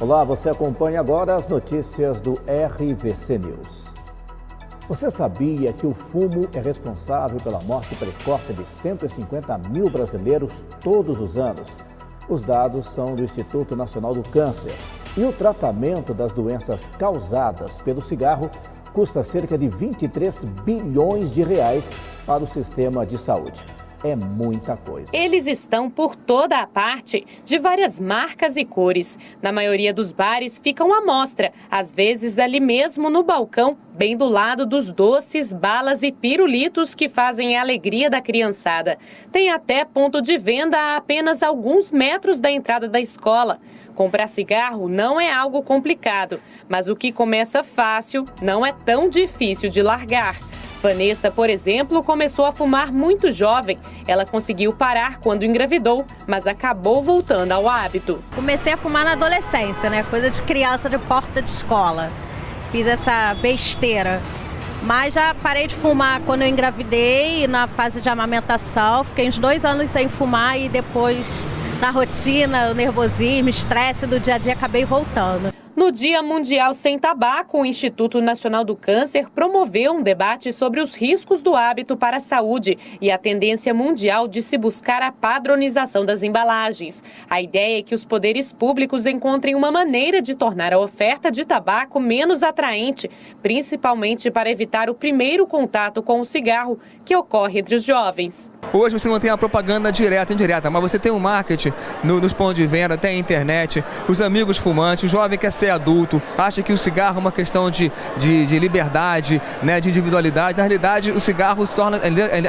Olá, você acompanha agora as notícias do RVC News. Você sabia que o fumo é responsável pela morte precoce de 150 mil brasileiros todos os anos? Os dados são do Instituto Nacional do Câncer. E o tratamento das doenças causadas pelo cigarro custa cerca de 23 bilhões de reais para o sistema de saúde. É muita coisa. Eles estão por toda a parte, de várias marcas e cores. Na maioria dos bares ficam à mostra, às vezes ali mesmo no balcão, bem do lado dos doces, balas e pirulitos que fazem a alegria da criançada. Tem até ponto de venda a apenas alguns metros da entrada da escola. Comprar cigarro não é algo complicado, mas o que começa fácil não é tão difícil de largar. Vanessa, por exemplo, começou a fumar muito jovem. Ela conseguiu parar quando engravidou, mas acabou voltando ao hábito. Comecei a fumar na adolescência, né? Coisa de criança de porta de escola. Fiz essa besteira. Mas já parei de fumar quando eu engravidei, na fase de amamentação. Fiquei uns 2 anos sem fumar e depois, na rotina, o nervosismo, estresse do dia a dia, acabei voltando. No Dia Mundial Sem Tabaco, o Instituto Nacional do Câncer promoveu um debate sobre os riscos do hábito para a saúde e a tendência mundial de se buscar a padronização das embalagens. A ideia é que os poderes públicos encontrem uma maneira de tornar a oferta de tabaco menos atraente, principalmente para evitar o primeiro contato com o cigarro, que ocorre entre os jovens. Hoje você não tem a propaganda direta e indireta, mas você tem o marketing nos pontos de venda, tem a internet, os amigos fumantes, o jovem quer ser adulto, acha que o cigarro é uma questão de liberdade, né, de individualidade. Na realidade, o cigarro se torna,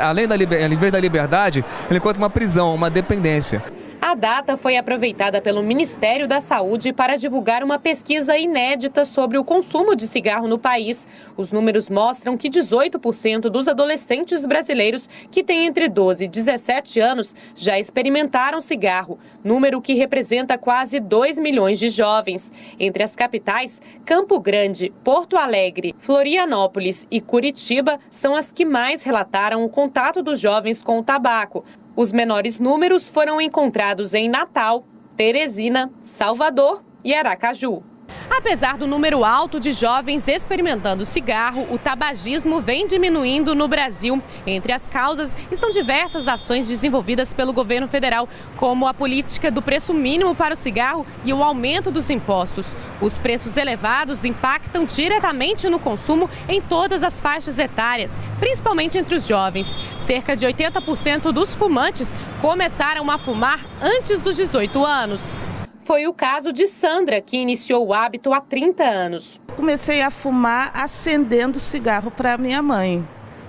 além em vez da liberdade, ele encontra uma prisão, uma dependência. A data foi aproveitada pelo Ministério da Saúde para divulgar uma pesquisa inédita sobre o consumo de cigarro no país. Os números mostram que 18% dos adolescentes brasileiros que têm entre 12 e 17 anos já experimentaram cigarro, número que representa quase 2 milhões de jovens. Entre as capitais, Campo Grande, Porto Alegre, Florianópolis e Curitiba são as que mais relataram o contato dos jovens com o tabaco. Os menores números foram encontrados em Natal, Teresina, Salvador e Aracaju. Apesar do número alto de jovens experimentando cigarro, o tabagismo vem diminuindo no Brasil. Entre as causas estão diversas ações desenvolvidas pelo governo federal, como a política do preço mínimo para o cigarro e o aumento dos impostos. Os preços elevados impactam diretamente no consumo em todas as faixas etárias, principalmente entre os jovens. Cerca de 80% dos fumantes começaram a fumar antes dos 18 anos. Foi o caso de Sandra, que iniciou o hábito há 30 anos. Comecei a fumar acendendo cigarro para minha mãe.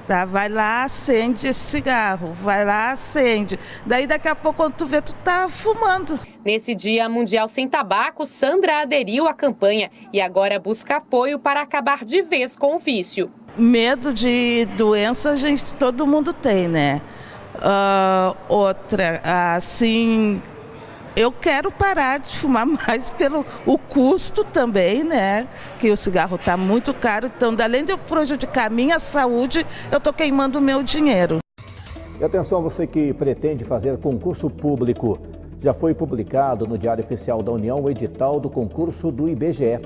Tá? Vai lá, acende esse cigarro, vai lá, acende. Daí daqui a pouco quando tu vê, tu tá fumando. Nesse Dia Mundial Sem Tabaco, Sandra aderiu à campanha e agora busca apoio para acabar de vez com o vício. Medo de doença, todo mundo tem, né? Outra, assim... Eu quero parar de fumar mais pelo o custo também, né? Que o cigarro está muito caro. Então, além de eu prejudicar a minha saúde, eu estou queimando o meu dinheiro. E atenção a você que pretende fazer concurso público. Já foi publicado no Diário Oficial da União o edital do concurso do IBGE.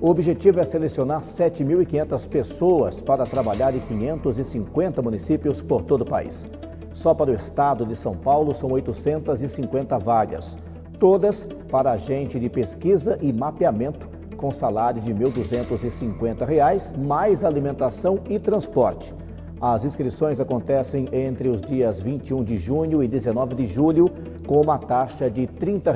O objetivo é selecionar 7.500 pessoas para trabalhar em 550 municípios por todo o país. Só para o estado de São Paulo são 850 vagas. Todas para agente de pesquisa e mapeamento, com salário de R$ 1.250, mais alimentação e transporte. As inscrições acontecem entre os dias 21 de junho e 19 de julho, com uma taxa de R$ 30.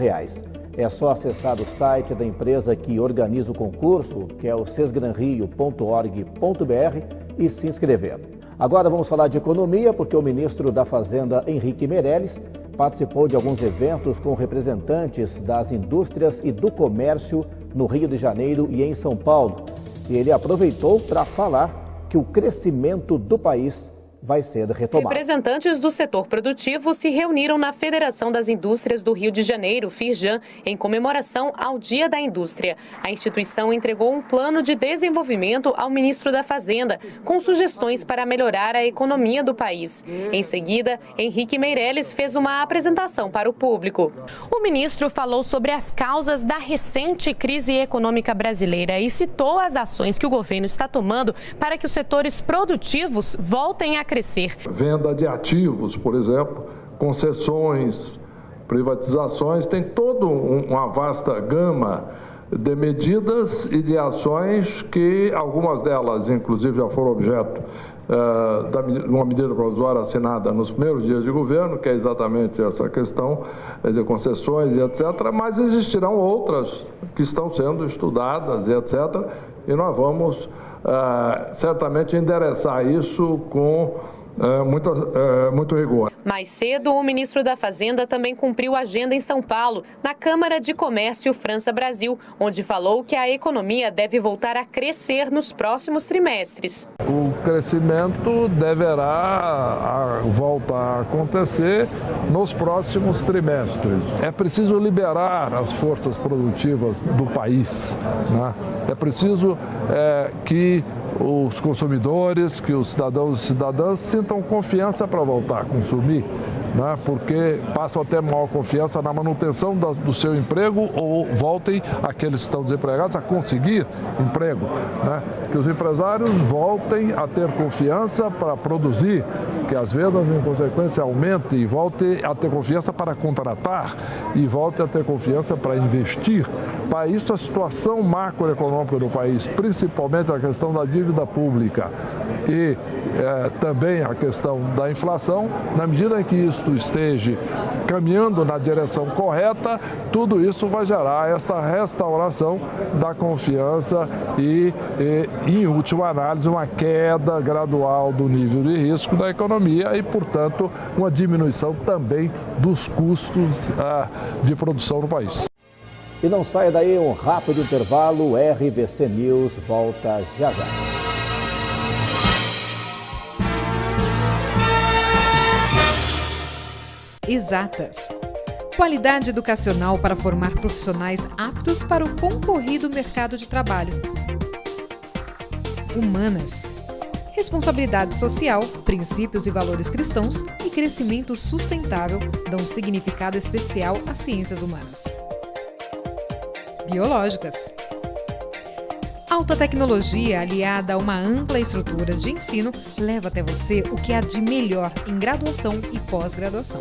É só acessar o site da empresa que organiza o concurso, que é o sesgranrio.org.br, e se inscrever. Agora vamos falar de economia, porque o ministro da Fazenda, Henrique Meirelles, participou de alguns eventos com representantes das indústrias e do comércio no Rio de Janeiro e em São Paulo. E ele aproveitou para falar que o crescimento do país vai ser retomado. Representantes do setor produtivo se reuniram na Federação das Indústrias do Rio de Janeiro, Firjan, em comemoração ao Dia da Indústria. A instituição entregou um plano de desenvolvimento ao ministro da Fazenda, com sugestões para melhorar a economia do país. Em seguida, Henrique Meirelles fez uma apresentação para o público. O ministro falou sobre as causas da recente crise econômica brasileira e citou as ações que o governo está tomando para que os setores produtivos voltem a crescer. Venda de ativos, por exemplo, concessões, privatizações, tem toda uma vasta gama de medidas e de ações que algumas delas, inclusive, já foram objeto de uma medida provisória assinada nos primeiros dias de governo, que é exatamente essa questão de concessões e etc., mas existirão outras que estão sendo estudadas e etc., e nós vamos certamente endereçar isso com muito rigor. Mais cedo, o ministro da Fazenda também cumpriu a agenda em São Paulo, na Câmara de Comércio França-Brasil, onde falou que a economia deve voltar a crescer nos próximos trimestres. O crescimento deverá voltar a acontecer nos próximos trimestres. É preciso liberar as forças produtivas do país, né? É preciso que os consumidores, que os cidadãos e cidadãs sintam confiança para voltar a consumir, né? Porque passam a ter maior confiança na manutenção do seu emprego ou voltem aqueles que estão desempregados a conseguir emprego, né? Que os empresários voltem a ter confiança para produzir, que as vendas em consequência aumentem e voltem a ter confiança para contratar e voltem a ter confiança para investir. Para isso, a situação macroeconômica do país, principalmente a questão da dívida pública e também a questão da inflação, na medida em que isso esteja caminhando na direção correta, tudo isso vai gerar esta restauração da confiança e em última análise, uma queda gradual do nível de risco da economia e, portanto, uma diminuição também dos custos de produção no país. E não saia daí, um rápido intervalo, o RVC News volta já já. Exatas. Qualidade educacional para formar profissionais aptos para o concorrido mercado de trabalho. Humanas. Responsabilidade social, princípios e valores cristãos e crescimento sustentável dão um significado especial às ciências humanas. Biológicas. Alta tecnologia aliada a uma ampla estrutura de ensino leva até você o que há de melhor em graduação e pós-graduação.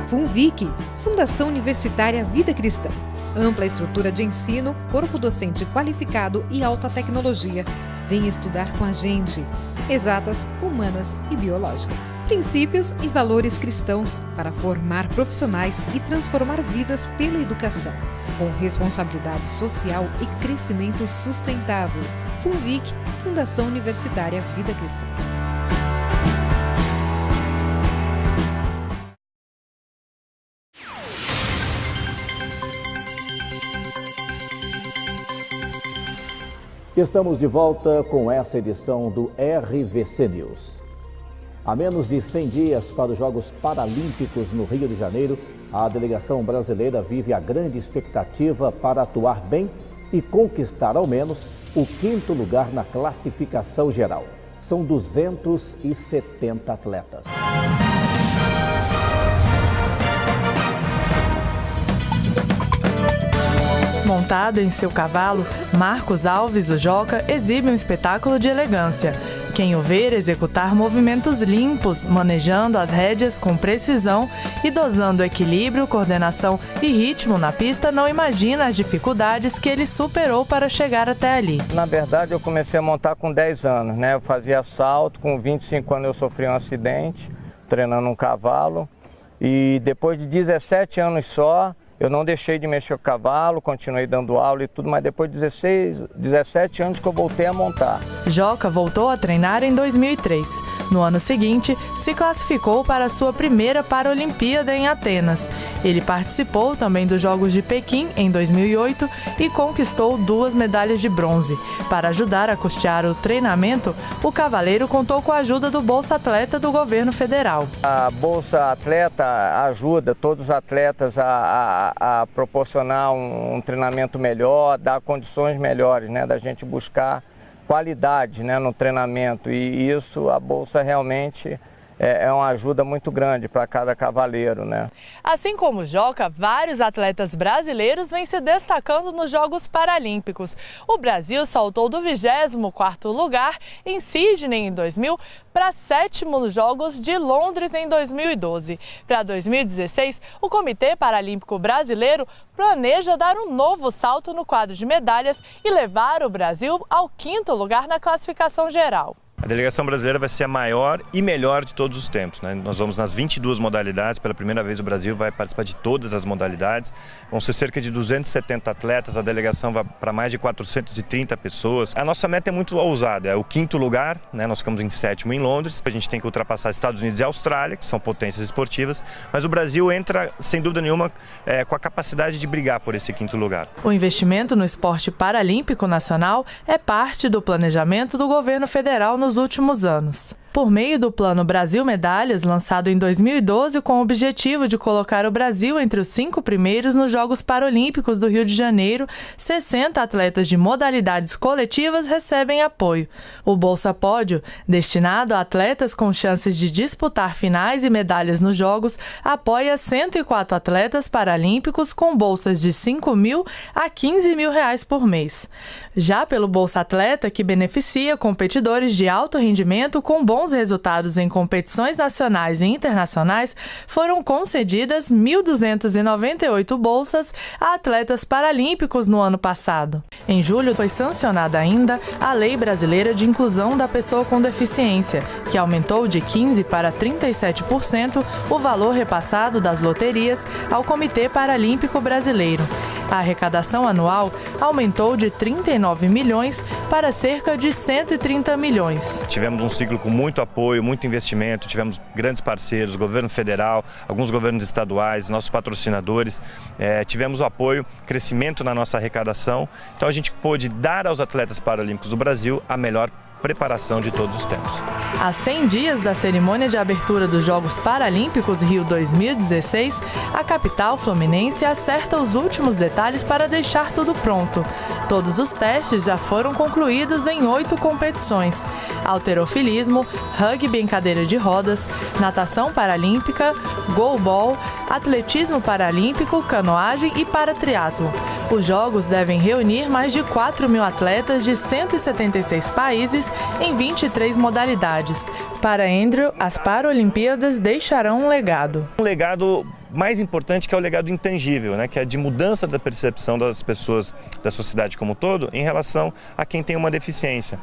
FUNVIC, Fundação Universitária Vida Cristã. Ampla estrutura de ensino, corpo docente qualificado e alta tecnologia. Vem estudar com a gente. Exatas, humanas e biológicas. Princípios e valores cristãos para formar profissionais e transformar vidas pela educação, com responsabilidade social e crescimento sustentável. FUNVIC, Fundação Universitária Vida Cristã. Estamos de volta com essa edição do RVC News. A menos de 100 dias para os Jogos Paralímpicos no Rio de Janeiro, a delegação brasileira vive a grande expectativa para atuar bem e conquistar ao menos o 5º lugar na classificação geral. São 270 atletas. Montado em seu cavalo, Marcos Alves, o Joca, exibe um espetáculo de elegância. Quem o ver executar movimentos limpos, manejando as rédeas com precisão e dosando equilíbrio, coordenação e ritmo na pista, não imagina as dificuldades que ele superou para chegar até ali. Na verdade, eu comecei a montar com 10 anos, né? Eu fazia salto, com 25 anos eu sofri um acidente, treinando um cavalo. E depois de 17 anos só, eu não deixei de mexer com o cavalo, continuei dando aula e tudo, mas depois de 17 anos que eu voltei a montar. Joca voltou a treinar em 2003. No ano seguinte, se classificou para a sua primeira Paralimpíada em Atenas. Ele participou também dos Jogos de Pequim em 2008 e conquistou 2 medalhas de bronze. Para ajudar a custear o treinamento, o cavaleiro contou com a ajuda do Bolsa Atleta do governo federal. A Bolsa Atleta ajuda todos os atletas a proporcionar um treinamento melhor, dar condições melhores, né, da gente buscar qualidade, né, no treinamento, e isso a Bolsa realmente é uma ajuda muito grande para cada cavaleiro, né? Assim como o Joca, vários atletas brasileiros vêm se destacando nos Jogos Paralímpicos. O Brasil saltou do 24º lugar em Sydney em 2000 para 7º nos Jogos de Londres em 2012. Para 2016, o Comitê Paralímpico Brasileiro planeja dar um novo salto no quadro de medalhas e levar o Brasil ao 5º lugar na classificação geral. A delegação brasileira vai ser a maior e melhor de todos os tempos, né? Nós vamos nas 22 modalidades, pela primeira vez o Brasil vai participar de todas as modalidades. Vão ser cerca de 270 atletas, a delegação vai para mais de 430 pessoas. A nossa meta é muito ousada, é o 5º lugar, né? Nós ficamos em 7º em Londres. A gente tem que ultrapassar Estados Unidos e Austrália, que são potências esportivas, mas o Brasil entra, sem dúvida nenhuma, com a capacidade de brigar por esse 5º lugar. O investimento no esporte paralímpico nacional é parte do planejamento do governo federal nos últimos anos. Por meio do Plano Brasil Medalhas, lançado em 2012 com o objetivo de colocar o Brasil entre os 5 primeiros nos Jogos Paralímpicos do Rio de Janeiro, 60 atletas de modalidades coletivas recebem apoio. O Bolsa Pódio, destinado a atletas com chances de disputar finais e medalhas nos Jogos, apoia 104 atletas paralímpicos com bolsas de R$ 5.000 a R$ 15.000 por mês. Já pelo Bolsa Atleta, que beneficia competidores de alto rendimento com bons resultados em competições nacionais e internacionais, foram concedidas 1.298 bolsas a atletas paralímpicos no ano passado. Em julho, foi sancionada ainda a Lei Brasileira de Inclusão da Pessoa com Deficiência, que aumentou de 15% para 37% o valor repassado das loterias ao Comitê Paralímpico Brasileiro. A arrecadação anual aumentou de 39 milhões para cerca de 130 milhões. Tivemos um ciclo com muito apoio, muito investimento, tivemos grandes parceiros, governo federal, alguns governos estaduais, nossos patrocinadores, tivemos o apoio, crescimento na nossa arrecadação, então a gente pôde dar aos atletas paralímpicos do Brasil a melhor preparação de todos os tempos. A 100 dias da cerimônia de abertura dos Jogos Paralímpicos Rio 2016, a capital fluminense acerta os últimos detalhes para deixar tudo pronto. Todos os testes já foram concluídos em 8 competições: halterofilismo, rugby em cadeira de rodas, natação paralímpica, goalball, atletismo paralímpico, canoagem e paratriatlo. Os Jogos devem reunir mais de 4.000 atletas de 176 países em 23 modalidades. Para Andrew, as Paralimpíadas deixarão um legado. Um legado mais importante, que é o legado intangível, né? Que é de mudança da percepção das pessoas, da sociedade como um todo, em relação a quem tem uma deficiência.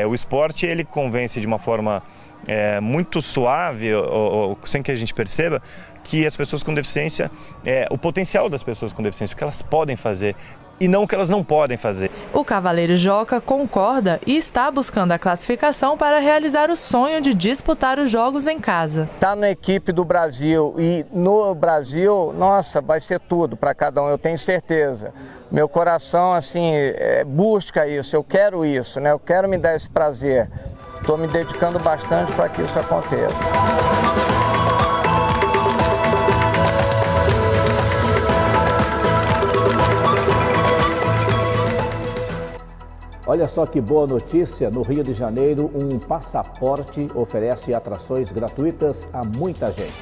O esporte, ele convence de uma forma muito suave, ou sem que a gente perceba, que as pessoas com deficiência, o potencial das pessoas com deficiência, o que elas podem fazer e não o que elas não podem fazer. O cavaleiro Joca concorda e está buscando a classificação para realizar o sonho de disputar os Jogos em casa. Tá na equipe do Brasil, e no Brasil, nossa, vai ser tudo para cada um, eu tenho certeza. Meu coração, assim, busca isso, eu quero isso, né? Eu quero me dar esse prazer. Estou me dedicando bastante para que isso aconteça. Olha só que boa notícia, no Rio de Janeiro, um passaporte oferece atrações gratuitas a muita gente.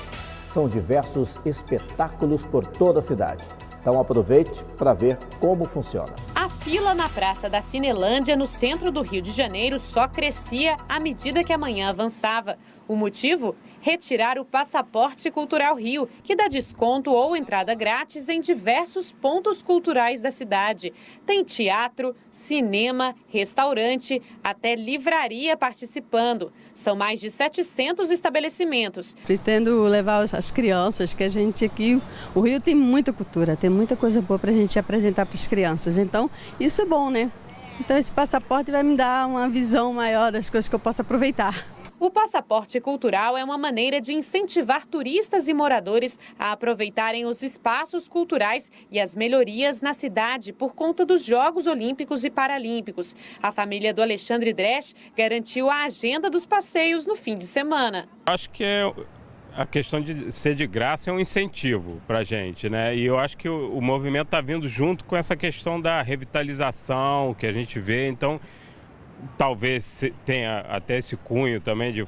São diversos espetáculos por toda a cidade. Então aproveite para ver como funciona. A fila na Praça da Cinelândia, no centro do Rio de Janeiro, só crescia à medida que a manhã avançava. O motivo? Retirar o Passaporte Cultural Rio, que dá desconto ou entrada grátis em diversos pontos culturais da cidade. Tem teatro, cinema, restaurante, até livraria participando. São mais de 700 estabelecimentos. Pretendo levar as crianças, que a gente aqui, o Rio tem muita cultura, tem muita coisa boa para a gente apresentar para as crianças. Então, isso é bom, né? Então, esse passaporte vai me dar uma visão maior das coisas que eu posso aproveitar. O passaporte cultural é uma maneira de incentivar turistas e moradores a aproveitarem os espaços culturais e as melhorias na cidade por conta dos Jogos Olímpicos e Paralímpicos. A família do Alexandre Dresch garantiu a agenda dos passeios no fim de semana. Acho que a questão de ser de graça é um incentivo para a gente, né? E eu acho que o movimento está vindo junto com essa questão da revitalização que a gente vê, então talvez tenha até esse cunho também de,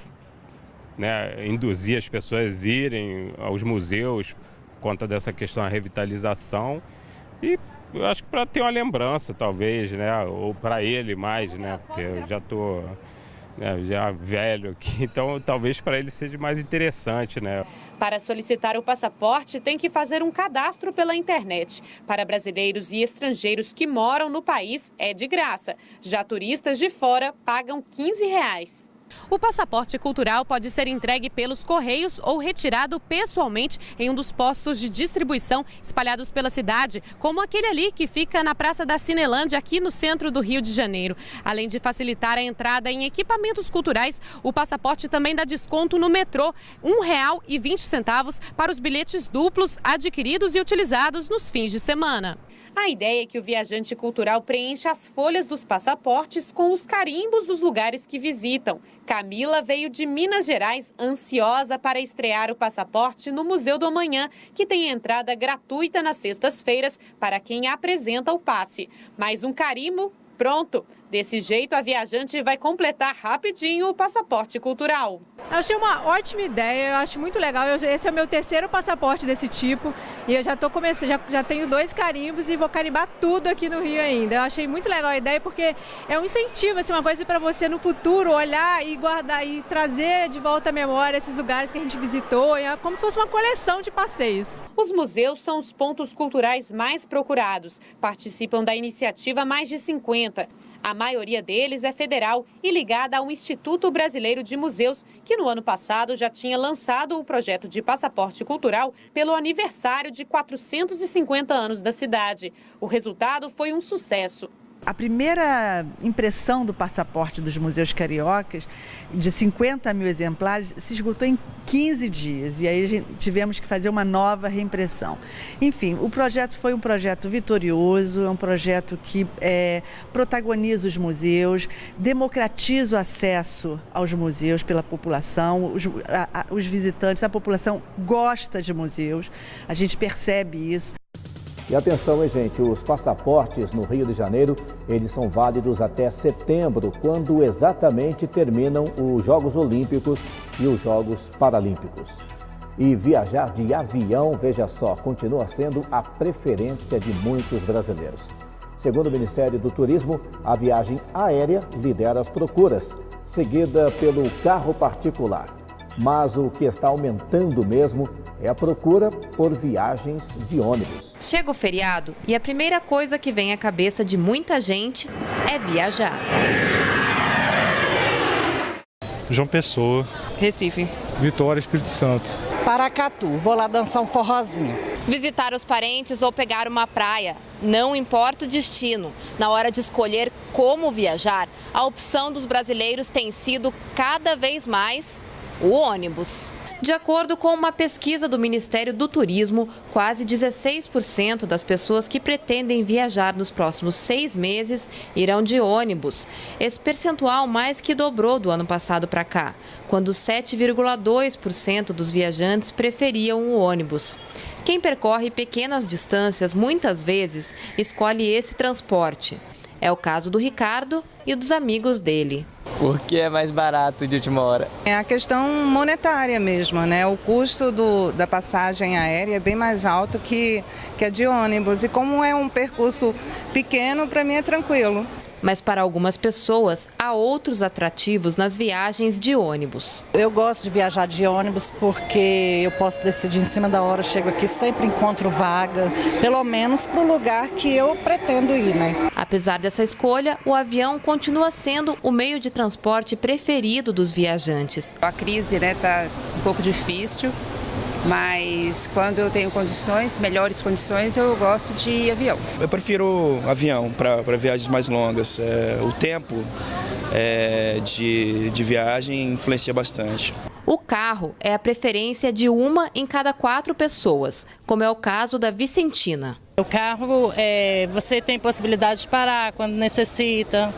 né, induzir as pessoas a irem aos museus por conta dessa questão da revitalização. E eu acho que para ter uma lembrança, talvez, né, ou para ele mais, né, porque eu já estou já velho aqui, então talvez para ele seja mais interessante, né. Para solicitar o passaporte, tem que fazer um cadastro pela internet. Para brasileiros e estrangeiros que moram no país, é de graça. Já turistas de fora pagam R$15. O passaporte cultural pode ser entregue pelos Correios ou retirado pessoalmente em um dos postos de distribuição espalhados pela cidade, como aquele ali que fica na Praça da Cinelândia, aqui no centro do Rio de Janeiro. Além de facilitar a entrada em equipamentos culturais, o passaporte também dá desconto no metrô, R$1,20 para os bilhetes duplos adquiridos e utilizados nos fins de semana. A ideia é que o viajante cultural preencha as folhas dos passaportes com os carimbos dos lugares que visitam. Camila veio de Minas Gerais, ansiosa para estrear o passaporte no Museu do Amanhã, que tem entrada gratuita nas sextas-feiras para quem apresenta o passe. Mais um carimbo, pronto. Desse jeito, a viajante vai completar rapidinho o passaporte cultural. Eu achei uma ótima ideia, eu acho muito legal. Esse é o meu terceiro passaporte desse tipo e eu já estou começando, já tenho 2 carimbos e vou carimbar tudo aqui no Rio ainda. Eu achei muito legal a ideia porque é um incentivo, assim, uma coisa para você no futuro olhar e guardar e trazer de volta à memória esses lugares que a gente visitou, é como se fosse uma coleção de passeios. Os museus são os pontos culturais mais procurados. Participam da iniciativa mais de 50. A maioria deles é federal e ligada ao Instituto Brasileiro de Museus, que no ano passado já tinha lançado o projeto de passaporte cultural pelo aniversário de 450 anos da cidade. O resultado foi um sucesso. A primeira impressão do passaporte dos museus cariocas, de 50 mil exemplares, se esgotou em 15 dias. E aí tivemos que fazer uma nova reimpressão. Enfim, o projeto foi um projeto vitorioso, é um projeto que protagoniza os museus, democratiza o acesso aos museus pela população. Os visitantes, a população gosta de museus, a gente percebe isso. E atenção, hein, gente, os passaportes no Rio de Janeiro, eles são válidos até setembro, quando exatamente terminam os Jogos Olímpicos e os Jogos Paralímpicos. E viajar de avião, veja só, continua sendo a preferência de muitos brasileiros. Segundo o Ministério do Turismo, a viagem aérea lidera as procuras, seguida pelo carro particular. Mas o que está aumentando mesmo é a procura por viagens de ônibus. Chega o feriado e a primeira coisa que vem à cabeça de muita gente é viajar. João Pessoa. Recife. Vitória, Espírito Santo. Paracatu, vou lá dançar um forrozinho. Visitar os parentes ou pegar uma praia. Não importa o destino. Na hora de escolher como viajar, a opção dos brasileiros tem sido cada vez mais o ônibus. De acordo com uma pesquisa do Ministério do Turismo, quase 16% das pessoas que pretendem viajar nos próximos 6 meses irão de ônibus. Esse percentual mais que dobrou do ano passado para cá, quando 7,2% dos viajantes preferiam o ônibus. Quem percorre pequenas distâncias, muitas vezes, escolhe esse transporte. É o caso do Ricardo e dos amigos dele. Porque é mais barato de última hora. É a questão monetária mesmo, né? O custo da passagem aérea é bem mais alto que a de ônibus. E como é um percurso pequeno, para mim é tranquilo. Mas para algumas pessoas, há outros atrativos nas viagens de ônibus. Eu gosto de viajar de ônibus porque eu posso decidir em cima da hora, chego aqui, sempre encontro vaga, pelo menos para o lugar que eu pretendo ir, né? Apesar dessa escolha, o avião continua sendo o meio de transporte preferido dos viajantes. A crise, tá um pouco difícil, mas quando eu tenho melhores condições, eu gosto de avião. Eu prefiro avião para viagens mais longas. O tempo de viagem influencia bastante. O carro é a preferência de 1 em cada 4 pessoas, como é o caso da Vicentina. O carro, você tem possibilidade de parar quando necessita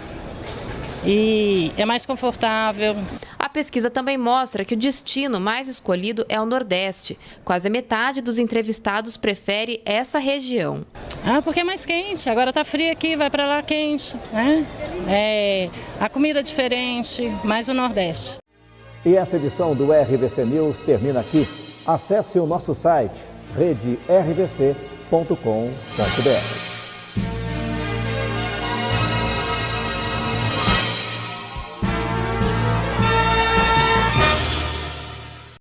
e é mais confortável. A pesquisa também mostra que o destino mais escolhido é o Nordeste. Quase metade dos entrevistados prefere essa região. Porque é mais quente. Agora tá frio aqui, vai para lá quente, né? A comida é diferente, mais o Nordeste. E essa edição do RVC News termina aqui. Acesse o nosso site redervc.com.br.